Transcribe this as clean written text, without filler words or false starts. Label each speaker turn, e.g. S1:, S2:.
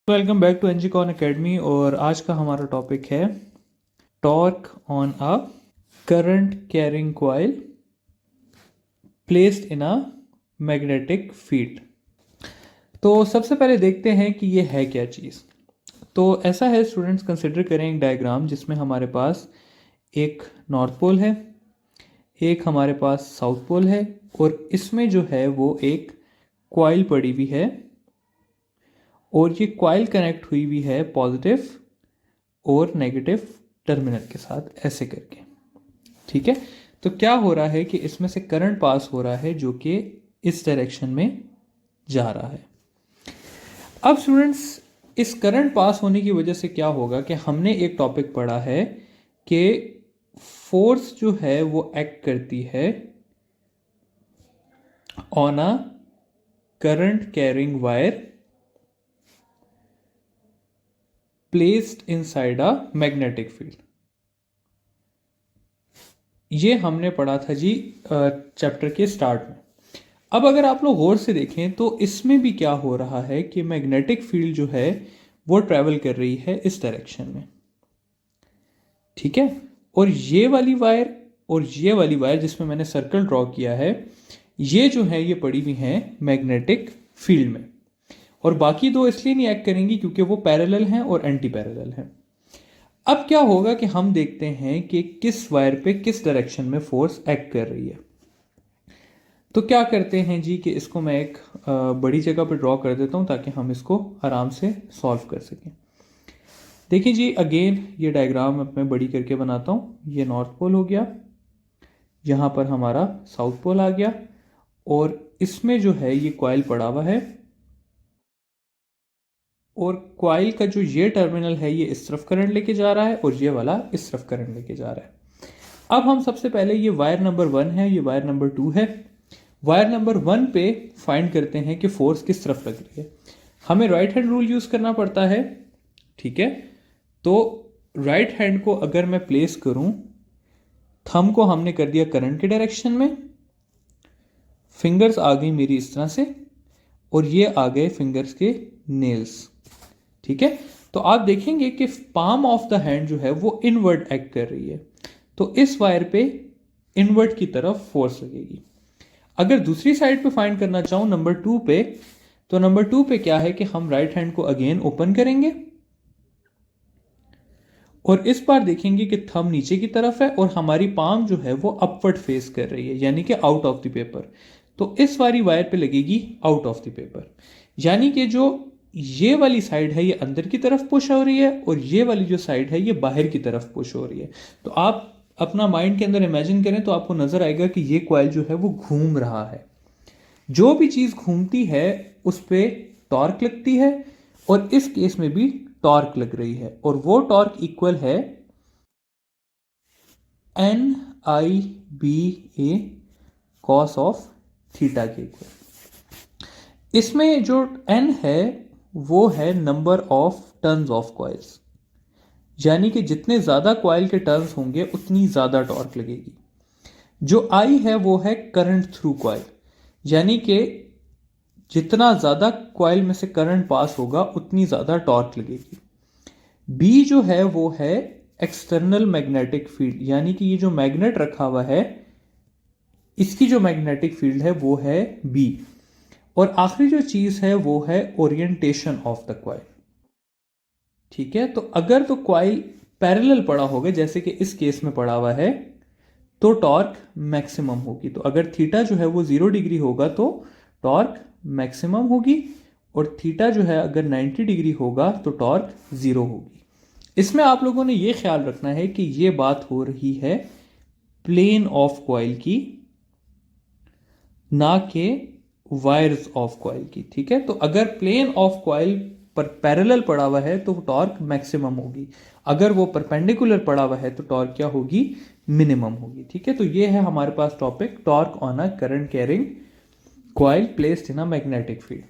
S1: Welcome back to एनजीकॉन academy. और आज का हमारा टॉपिक है torque on a current carrying coil placed in a magnetic field. तो सबसे पहले देखते हैं कि ये है क्या चीज़। तो ऐसा है स्टूडेंट्स, कंसिडर करें एक डायग्राम जिसमें हमारे पास एक नॉर्थ पोल है, एक हमारे पास साउथ पोल है और इसमें जो है वो एक कॉइल पड़ी हुई है और ये कॉइल कनेक्ट हुई हुई है पॉजिटिव और नेगेटिव टर्मिनल के साथ ऐसे करके। ठीक है, तो क्या हो रहा है कि इसमें से करंट पास हो रहा है जो कि इस डायरेक्शन में जा रहा है। अब स्टूडेंट्स, इस करंट पास होने की वजह से क्या होगा कि हमने एक टॉपिक पढ़ा है कि फोर्स जो है वो एक्ट करती है on a current carrying wire placed inside a magnetic field. ये हमने पढ़ा था जी चैप्टर के स्टार्ट में। अब अगर आप लोग गौर से देखें तो इसमें भी क्या हो रहा है कि मैग्नेटिक फील्ड जो है वो ट्रैवल कर रही है इस डायरेक्शन में। ठीक है, और ये वाली वायर जिसमें मैंने सर्कल ड्रॉ किया है, ये जो है ये पड़ी हुई है मैग्नेटिक फील्ड में, और बाकी दो इसलिए नहीं एक्ट करेंगी क्योंकि वो पैरेलल हैं और एंटी पैरेलल हैं। अब क्या होगा कि हम देखते हैं कि किस वायर पे किस डायरेक्शन में फोर्स एक्ट कर रही है। तो क्या करते हैं जी कि इसको मैं एक बड़ी जगह पे ड्रॉ कर देता हूं ताकि हम इसको आराम से सॉल्व कर सकें। देखिए जी, अगेन ये डायग्राम मैं बड़ी करके बनाता हूं। ये नॉर्थ पोल हो गया, यहाँ पर हमारा साउथ पोल आ गया और इसमें जो है ये कॉइल पड़ा हुआ है और कॉइल का जो ये टर्मिनल है ये इस तरफ करंट लेके जा रहा है और ये वाला इस तरफ करंट लेके जा रहा है। अब हम सबसे पहले ये वायर नंबर 1 है, ये वायर नंबर 2 है। वायर नंबर 1 पे फाइंड करते हैं कि फोर्स किस तरफ लग रही है। हमें राइट हैंड रूल यूज करना पड़ता है। ठीक है, तो राइट हैंड को अगर मैं प्लेस करूं, थंब को हमने कर दिया करंट के डायरेक्शन में, फिंगर्स आ गई मेरी इस तरह से और ये आ गए फिंगर्स के नेल्स। ठीक है, तो आप देखेंगे कि पाम ऑफ द हैंड जो है वो इनवर्ड एक्ट कर रही है, तो इस वायर पे इनवर्ड की तरफ फोर्स लगेगी। अगर दूसरी साइड पे फाइंड करना चाहूं नंबर 2 पे, तो नंबर 2 पे क्या है कि हम राइट हैंड को अगेन ओपन करेंगे और इस बार देखेंगे कि थंब नीचे की तरफ है और हमारी पाम जो है वो अपवर्ड फेस कर रही है, यानी कि आउट ऑफ द पेपर। तो इस वाली वायर पे लगेगी आउट ऑफ द पेपर, यानी कि जो ये वाली साइड है ये अंदर की तरफ पुश हो रही है और ये वाली जो साइड है ये बाहर की तरफ पुश हो रही है। तो आप अपना माइंड के अंदर इमेजिन करें तो आपको नजर आएगा कि ये कॉइल जो है वो घूम रहा है। जो भी चीज घूमती है उस पे टॉर्क लगती है और इस केस में भी टॉर्क लग रही है और वो टॉर्क इक्वल है NIBA कॉस ऑफ थीटा के इक्वल। इसमें जो n है वो है number of turns of coils, यानी कि जितने ज्यादा कॉइल के टर्न्स होंगे उतनी ज्यादा टॉर्क लगेगी। जो I है वो है करंट थ्रू कॉइल, यानी कि जितना ज्यादा कॉइल में से करंट पास होगा उतनी ज्यादा टॉर्क लगेगी। B जो है वो है एक्सटर्नल मैग्नेटिक फील्ड, यानी कि ये जो मैग्नेट रखा हुआ है इसकी जो मैग्नेटिक फील्ड है वो है B। और आखिरी जो चीज है वो है ओरिएंटेशन ऑफ द कॉइल। ठीक है, तो अगर तो कॉइल पैरेलल पड़ा होगा जैसे कि इस केस में पड़ा हुआ है तो टॉर्क मैक्सिमम होगी। तो अगर थीटा जो है वो 0 डिग्री होगा तो टॉर्क मैक्सिमम होगी और थीटा जो है अगर 90 डिग्री होगा तो टॉर्क 0 होगी। इसमें आप लोगों ने ये ख्याल रखना है कि ये बात हो रही है प्लेन ऑफ कॉइल की, ना कि वायर्स ऑफ कॉइल की। ठीक है, तो अगर प्लेन ऑफ कॉइल पर पैरेलल पड़ा हुआ है तो टॉर्क मैक्सिमम होगी, अगर वो परपेंडिकुलर पड़ा हुआ है तो टॉर्क क्या होगी, मिनिमम होगी। ठीक है, तो ये है हमारे पास topic torque on a current carrying coil placed in a magnetic field.